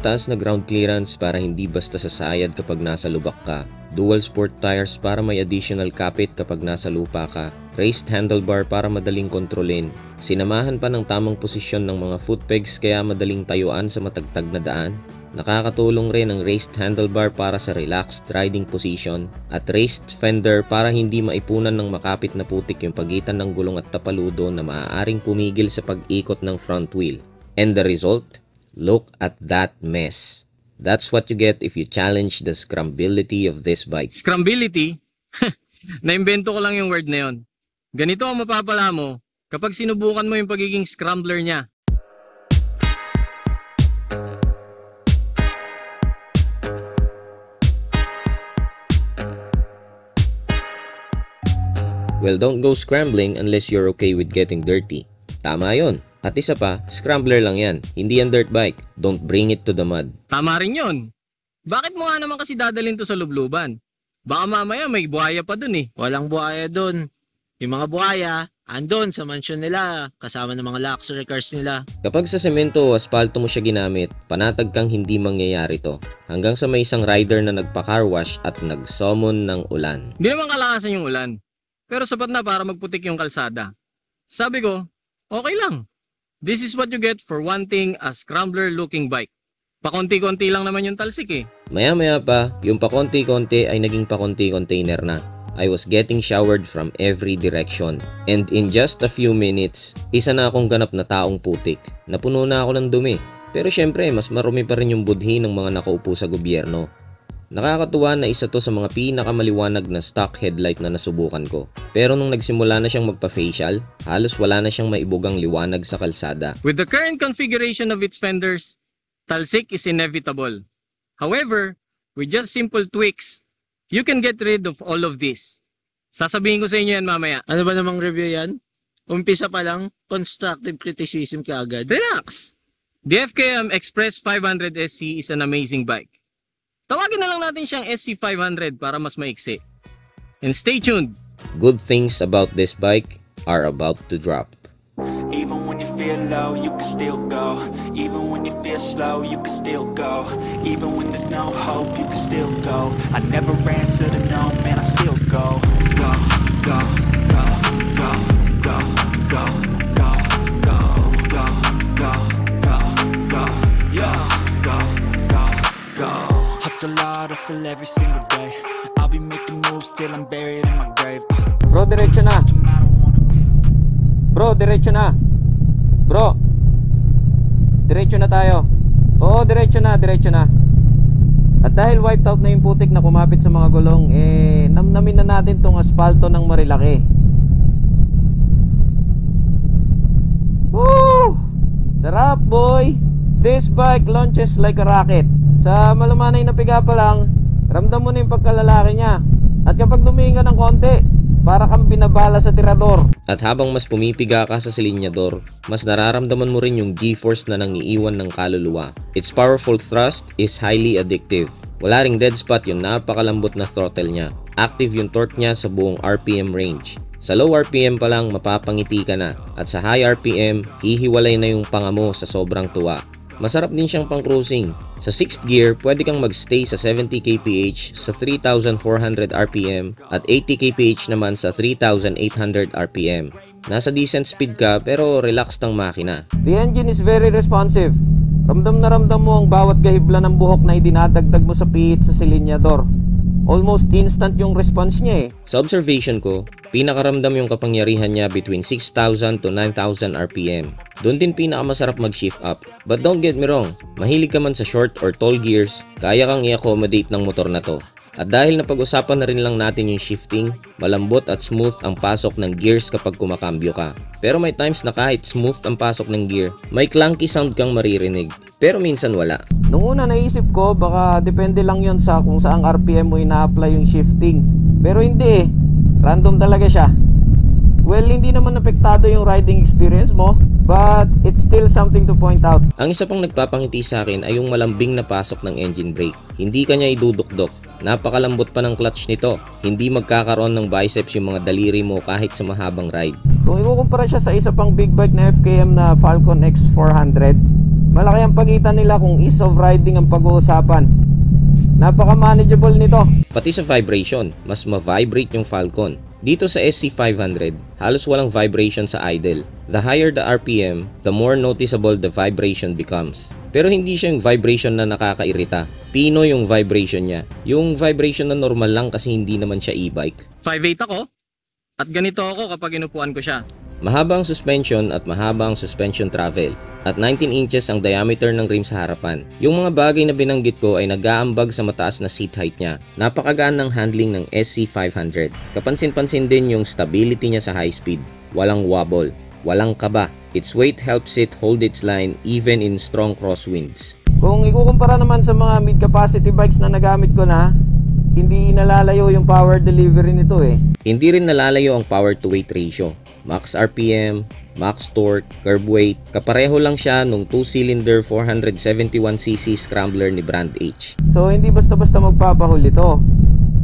mataas na ground clearance para hindi basta sasayad kapag nasa lubak ka, dual sport tires para may additional kapit kapag nasa lupa ka, raised handlebar para madaling kontrolin, sinamahan pa ng tamang posisyon ng mga foot pegs kaya madaling tayuan sa matagtag na daan. Nakakatulong rin ang raised handlebar para sa relaxed riding position at raised fender para hindi maipunan ng makapit na putik yung pagitan ng gulong at tapaludo na maaaring pumigil sa pag-ikot ng front wheel. And the result? Look at that mess. That's what you get if you challenge the scrambillity of this bike. Scrambillity? Naimbento ko lang yung word na yun. Ganito ang mapapala mo kapag sinubukan mo yung pagiging scrambler niya. Well, don't go scrambling unless you're okay with getting dirty. Tama yon. At isa pa, scrambler lang yan. Hindi yan dirt bike. Don't bring it to the mud. Tama rin yun. Bakit mo nga naman kasi dadalhin to sa lubluban? Baka mamaya may buhaya pa dun eh. Walang buhaya dun. Yung mga buhaya, andun sa mansyon nila, kasama ng mga luxury cars nila. Kapag sa semento o asfalto mo siya ginamit, panatag kang hindi mangyayari to. Hanggang sa may isang rider na nagpa-car wash at nag-summon ng ulan. Di naman kalakasan yung ulan. Pero sapat na para magputik yung kalsada. Sabi ko, okay lang. This is what you get for wanting a scrambler-looking bike. Pakonti-konti lang naman yung talsik eh. Maya-maya pa, yung pakonti-konti ay naging pakonti-container na. I was getting showered from every direction. And in just a few minutes, isa na akong ganap na taong putik. Napuno na ako ng dumi. Pero syempre, mas marumi pa rin yung budhi ng mga nakaupo sa gobyerno. Nakakatuwa na isa to sa mga pinakamaliwanag na stock headlight na nasubukan ko. Pero nung nagsimula na siyang magpa-facial, halos wala na siyang maibugang liwanag sa kalsada. With the current configuration of its fenders, talsik is inevitable. However, with just simple tweaks, you can get rid of all of this. Sasabihin ko sa inyo yan mamaya. Ano ba namang review yan? Umpisa pa lang, constructive criticism ka agad. Relax! The FKM Express 500 SC is an amazing bike. Tawagin na lang natin siyang SC500 para mas maiksi. And stay tuned! Good things about this bike are about to drop. Even when you feel low, you can still go. Even when you feel slow, you can still go. Even when there's no hope, you can still go. I never answer to no, man, I still go. Go, go, go, go, go, go, go, go, go, go, go, go, yeah, go, go, go. Hustle hard, hustle every single day. I'll be making moves till I'm buried in my grave. Bro, diretso na. Bro, diretso na. Bro, diretso na tayo. Oo, diretso na, diretso na. At dahil wiped out na yung putik na kumapit sa mga gulong, namnamin na natin tong asfalto ng Marilaki. Woo! Sarap, boy! This bike launches like a rocket. Sa malumanay na piga pa lang, ramdam mo na yung pagkalalaki niya. At kapag duminga ng konti, para kang binabala sa tirador. At habang mas pumipiga ka sa silinyador, mas nararamdaman mo rin yung G-force na nangiiwan ng kaluluwa. Its powerful thrust is highly addictive. Wala ring dead spot yung napakalambot na throttle niya. Active yung torque niya sa buong RPM range. Sa low RPM pa lang mapapangiti ka na. At sa high RPM, hihiwalay na yung panga mo sa sobrang tuwa. Masarap din siyang pang cruising. Sa 6th gear, pwede kang magstay sa 70 kph sa 3,400 RPM at 80 kph naman sa 3,800 RPM. Nasa decent speed ka pero relaxed ang makina. The engine is very responsive. Ramdam na ramdam mo ang bawat gahibla ng buhok na idinadagdag mo sa pihit sa silinyador. Almost instant yung response niya eh. Sa observation ko, pinakaramdam yung kapangyarihan niya between 6,000 to 9,000 RPM. Doon din pinakamasarap mag-shift up. But don't get me wrong, mahilig ka man sa short or tall gears, kaya kang i-accommodate ng motor na to. At dahil napag-usapan na rin lang natin yung shifting, malambot at smooth ang pasok ng gears kapag kumakambyo ka. Pero may times na kahit smooth ang pasok ng gear, may clunky sound kang maririnig. Pero minsan wala. Nung una naisip ko, baka depende lang yon sa kung saang RPM mo ina-apply yung shifting. Pero hindi eh. Random talaga siya. Well, hindi naman apektado yung riding experience mo, but it's still something to point out. Ang isa pang nagpapangiti sa akin ay yung malambing na pasok ng engine brake. Hindi kanya idudukdok. Napakalambot pa ng clutch nito. Hindi magkakaroon ng biceps yung mga daliri mo kahit sa mahabang ride. Kung ikukumpara siya sa isa pang big bike na FKM na Falcon X400, Malaki ang pagitan nila kung ease of riding ang pag-uusapan. Napaka-manageable nito. Pati sa vibration, mas ma-vibrate yung Falcon. Dito sa SC500, halos walang vibration sa idle. The higher the RPM, the more noticeable the vibration becomes. Pero hindi siya yung vibration na nakakairita. Pino yung vibration niya. Yung vibration na normal lang kasi hindi naman siya e-bike. 5'8 ako, at ganito ako kapag inupuan ko siya. Mahaba ang suspension at mahaba ang suspension travel. At 19 inches ang diameter ng rim sa harapan. Yung mga bagay na binanggit ko ay nag-aambag sa mataas na seat height niya. Napakagaan ng handling ng SC500. Kapansin-pansin din yung stability niya sa high speed. Walang wobble, walang kaba. Its weight helps it hold its line even in strong crosswinds. Kung ikukumpara naman sa mga mid-capacity bikes na nagamit ko na, hindi nalalayo yung power delivery nito eh. Hindi rin nalalayo ang power to weight ratio. Max RPM, max torque, curb weight, kapareho lang siya nung 2-cylinder 471cc scrambler ni Brand H. So hindi basta-basta magpapahuli ito.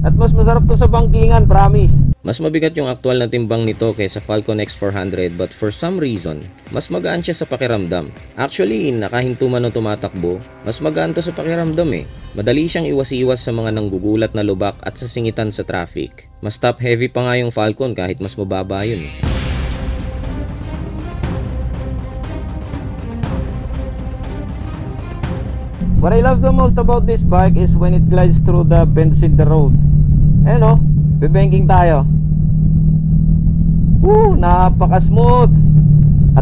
At mas masarap to sa bangkingan, promise. Mas mabigat yung aktual na timbang nito kaysa Falcon X400 but for some reason, mas magaan siya sa pakiramdam. Actually, nakahinto man o tumatakbo, mas magaan to sa pakiramdam eh. Madali siyang iwas-iwas sa mga nanggugulat na lubak at sa singitan sa traffic. Mas top heavy pa nga yung Falcon kahit mas mababa yun eh. What I love the most about this bike is when it glides through the bends in the road. Ayan o, bibanking tayo. Napaka-smooth.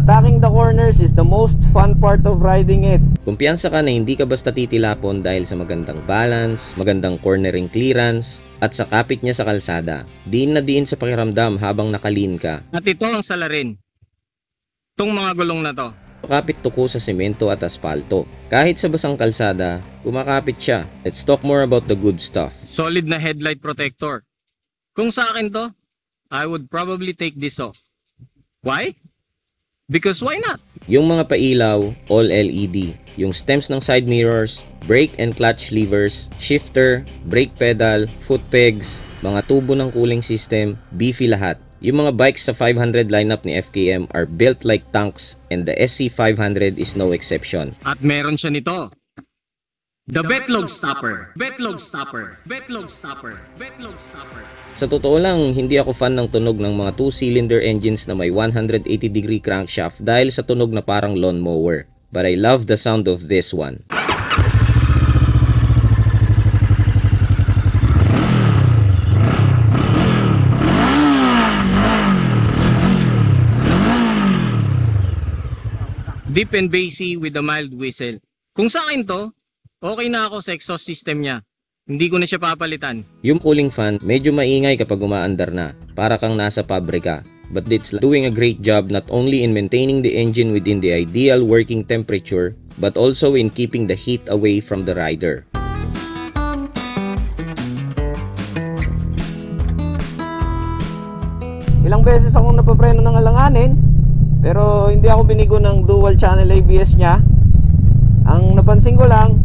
Attacking the corners is the most fun part of riding it. Kumpiyansa ka na hindi ka basta titilapon dahil sa magandang balance, magandang cornering clearance, at sa kapit niya sa kalsada. Diin na diin sa pakiramdam habang nakalin ka. At ito ang salarin. Itong mga gulong na to. Kapit tuko sa semento at asfalto. Kahit sa basang kalsada, kumakapit siya. Let's talk more about the good stuff. Solid na headlight protector. Kung sa akin to, I would probably take this off. Why? Because why not? Yung mga pailaw, all LED. Yung stems ng side mirrors, brake and clutch levers, shifter, brake pedal, foot pegs, mga tubo ng cooling system, beefy lahat. Yung mga bikes sa 500 lineup ni FKM are built like tanks and the SC500 is no exception. At meron siya nito. The Betlog Stopper. Betlog Stopper. Betlog Stopper. Betlog Stopper. Sa totoo lang, hindi ako fan ng tunog ng mga 2-cylinder engines na may 180-degree crankshaft dahil sa tunog na parang lawnmower. But I love the sound of this one. Deep and bassy with a mild whistle. Kung sa akin to, okay na ako sa exhaust system niya. Hindi ko na siya papalitan. Yung cooling fan, medyo maingay kapag umaandar na, para kang nasa pabrika. But it's doing a great job not only in maintaining the engine within the ideal working temperature, but also in keeping the heat away from the rider. Ilang beses akong napapreno ng alanganin, pero hindi ako binigo ng dual channel ABS niya. Ang napansin ko lang,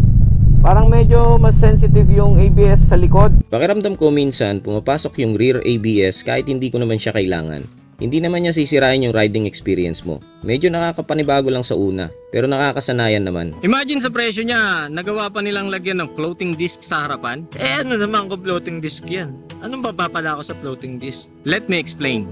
parang medyo mas sensitive yung ABS sa likod. Pakiramdam ko minsan, pumapasok yung rear ABS kahit hindi ko naman siya kailangan. Hindi naman niya sisirain yung riding experience mo. Medyo nakakapanibago lang sa una, pero nakakasanayan naman. Imagine sa presyo niya, nagawa pa nilang lagyan ng floating disc sa harapan. Ano naman kung floating disc yan? Anong babapala ako sa floating disc? Let me explain.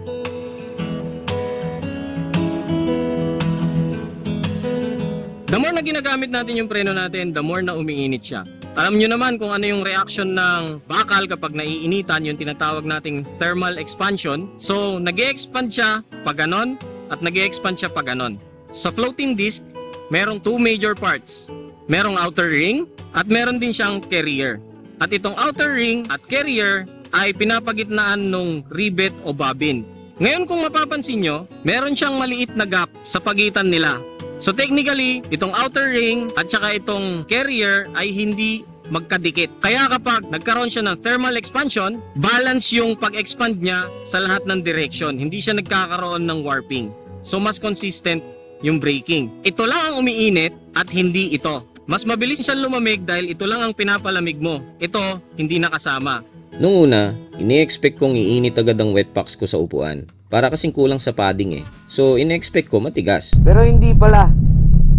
The more na ginagamit natin yung preno natin, the more na umiinit siya. Alam nyo naman kung ano yung reaction ng bakal kapag naiinitan, yung tinatawag nating thermal expansion. So, nag-e-expand siya pag ganon at nag-e-expand siya pag ganon. Sa floating disc, merong two major parts. Merong outer ring at meron din siyang carrier. At itong outer ring at carrier ay pinapagitnaan nung rivet o bobbin. Ngayon kung mapapansin nyo, meron siyang maliit na gap sa pagitan nila. So technically, itong outer ring at saka itong carrier ay hindi magkadikit. Kaya kapag nagkaroon siya ng thermal expansion, balance yung pag-expand niya sa lahat ng direction. Hindi siya nagkakaroon ng warping. So mas consistent yung braking. Ito lang ang umiinit at hindi ito. Mas mabilis siyang lumamig dahil ito lang ang pinapalamig mo. Ito, hindi nakasama. Nung una, ini-expect kong iinit agad ang wet packs ko sa upuan. Para kasing kulang sa padding eh. So, ini-expect ko matigas. Pero hindi pala.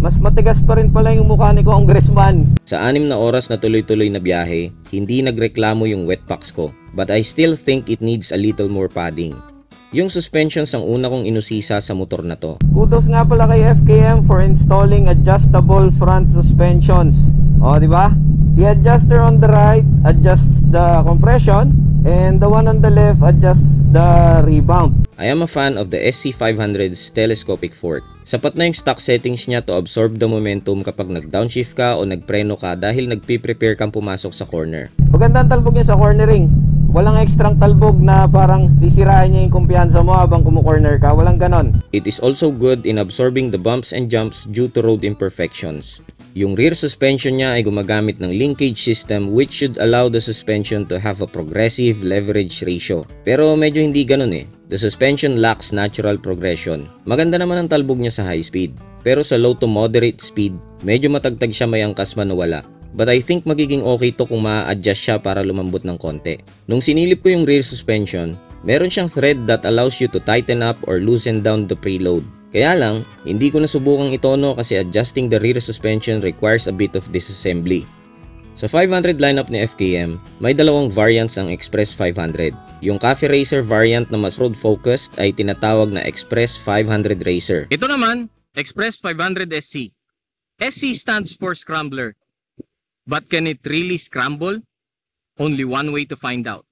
mas matigas pa rin pala yung mukha ni Congressman. Sa 6 na oras na tuloy-tuloy na biyahe, hindi nagreklamo yung wet packs ko, but I still think it needs a little more padding. Yung suspensions ang una kong inusisa sa motor na to. Kudos nga pala kay FKM for installing adjustable front suspensions. O, di ba? The adjuster on the right adjusts the compression and the one on the left adjusts the rebound. I am a fan of the SC500's telescopic fork. Sapat na yung stock settings niya to absorb the momentum kapag nag-downshift ka o nagpreno ka dahil nagpi-prepare kang pumasok sa corner. Maganda ang talbog niya sa cornering. Walang ekstrang talbog na parang sisirain niya yung kumpiyansa mo habang kumukorner ka. Walang ganon. It is also good in absorbing the bumps and jumps due to road imperfections. Yung rear suspension niya ay gumagamit ng linkage system which should allow the suspension to have a progressive leverage ratio. Pero medyo hindi ganun eh. The suspension lacks natural progression. Maganda naman ang talbog niya sa high speed. Pero sa low to moderate speed, medyo matagtag siya may angkas man o wala. But I think magiging okay to kung ma-adjust siya para lumambot ng konti. Nung sinilip ko yung rear suspension, meron siyang thread that allows you to tighten up or loosen down the preload. Kaya lang, hindi ko nasubukang itono kasi adjusting the rear suspension requires a bit of disassembly. Sa 500 lineup ni FKM, may dalawang variants ang Express 500. Yung Cafe Racer variant na mas road-focused ay tinatawag na Express 500 Racer. Ito naman, Express 500 SC. SC stands for Scrambler. But can it really scramble? Only one way to find out.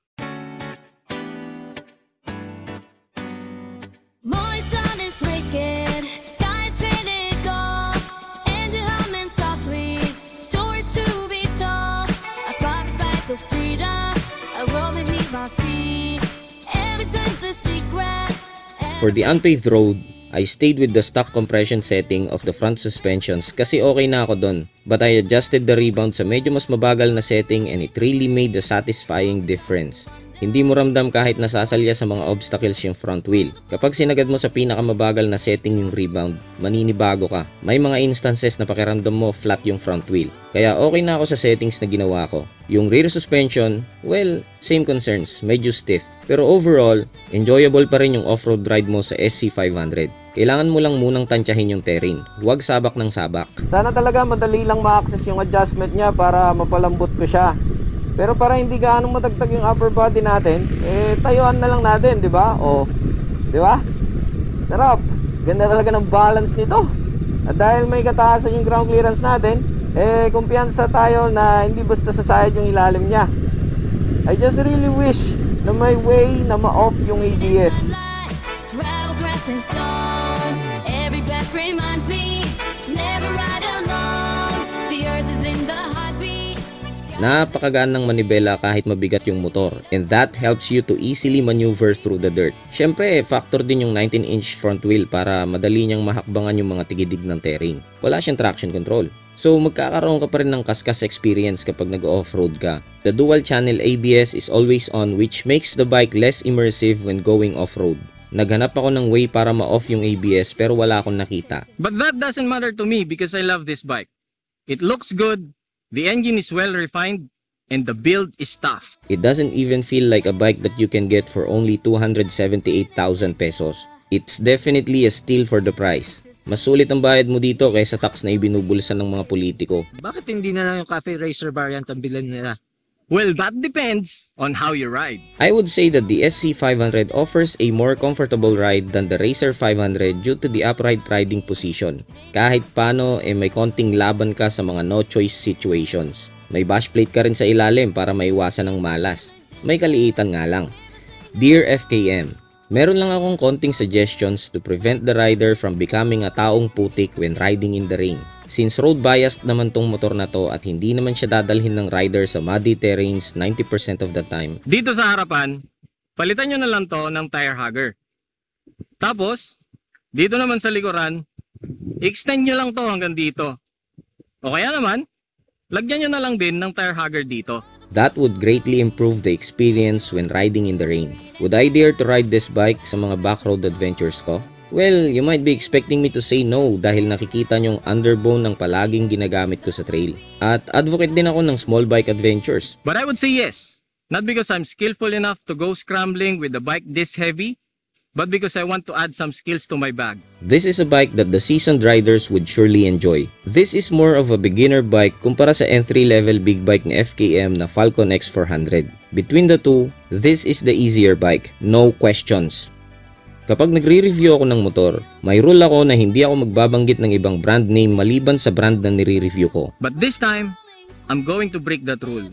My sun is breaking, skies painted gold, engine humming softly, stories to be told. A private bike of freedom, a road beneath my feet. Everything's a secret. For the unpaved road, I stayed with the stock compression setting of the front suspensions kasi okay na ako doon. But I adjusted the rebound sa medyo mas mabagal na setting and it really made a satisfying difference. Hindi mo ramdam kahit nasasalya sa mga obstacles yung front wheel. Kapag sinagad mo sa pinakamabagal na setting yung rebound, maninibago ka. May mga instances na pakiramdam mo flat yung front wheel. Kaya okay na ako sa settings na ginawa ko. Yung rear suspension, well, same concerns, medyo stiff. Pero overall, enjoyable pa rin yung off-road ride mo sa SC500. Kailangan mo lang munang tansyahin yung terrain. Huwag sabak ng sabak. Sana talaga madali lang ma-access yung adjustment niya para mapalambot ko siya. Pero para hindi gaano matagtag yung upper body natin, tayuan na lang natin, di ba? O, di ba? Sarap. Ganda talaga ng balance nito. At dahil may kataasan yung ground clearance natin, kumpiyansa tayo na hindi basta sasayad yung ilalim niya. I just really wish na may way na ma-off yung ABS. Travel grass and stone. Every breath reminds me, never ride alone. The earth is in the heartbeat. Napakagaan ng manibela kahit mabigat yung motor, and that helps you to easily maneuver through the dirt. Syempre, factor din yung 19-inch front wheel para madali niyang mahakbangan yung mga tigidig ng terrain. Wala siyang traction control. So magkakaroon ka pa rin ng kaskas experience kapag nag-off-road ka. The dual channel ABS is always on which makes the bike less immersive when going off-road. Naghanap ako ng way para ma-off yung ABS pero wala akong nakita. But that doesn't matter to me because I love this bike. It looks good, the engine is well refined, and the build is tough. It doesn't even feel like a bike that you can get for only 278,000 pesos. It's definitely a steal for the price. Mas sulit ang bayad mo dito kaysa tax na ibinubulsan ng mga politiko. Bakit hindi na lang yung Cafe Racer variant ang bilhin nila? Well, that depends on how you ride. I would say that the SC500 offers a more comfortable ride than the Racer 500 due to the upright riding position. Kahit paano, may konting laban ka sa mga no-choice situations. May bash plate ka rin sa ilalim para maiwasan ng malas. May kaliitan nga lang. Dear FKM, meron lang akong konting suggestions to prevent the rider from becoming a taong putik when riding in the rain. Since road biased naman tong motor na to at hindi naman siya dadalhin ng rider sa muddy terrains 90% of the time. Dito sa harapan, palitan nyo na lang to ng tire hugger. Tapos, dito naman sa likuran, extend nyo lang to hanggang dito. O kaya naman, lagyan nyo na lang din ng tire hugger dito. That would greatly improve the experience when riding in the rain. Would I dare to ride this bike sa mga backroad adventures ko? Well, you might be expecting me to say no dahil nakikita nyong underbone ng palaging ginagamit ko sa trail. At advocate din ako ng small bike adventures. But I would say yes. Not because I'm skillful enough to go scrambling with a bike this heavy, but because I want to add some skills to my bag. This is a bike that the seasoned riders would surely enjoy. This is more of a beginner bike kumpara sa entry-level big bike ni FKM na Falcon X400. Between the two, this is the easier bike, no questions. Kapag nagre-review ako ng motor, may rule ako na hindi ako magbabanggit ng ibang brand name maliban sa brand na nire-review ko. But this time, I'm going to break that rule.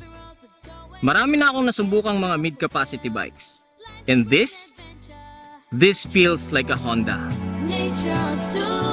Marami na akong nasumbukang mga mid-capacity bikes. And this feels like a Honda. Nature too.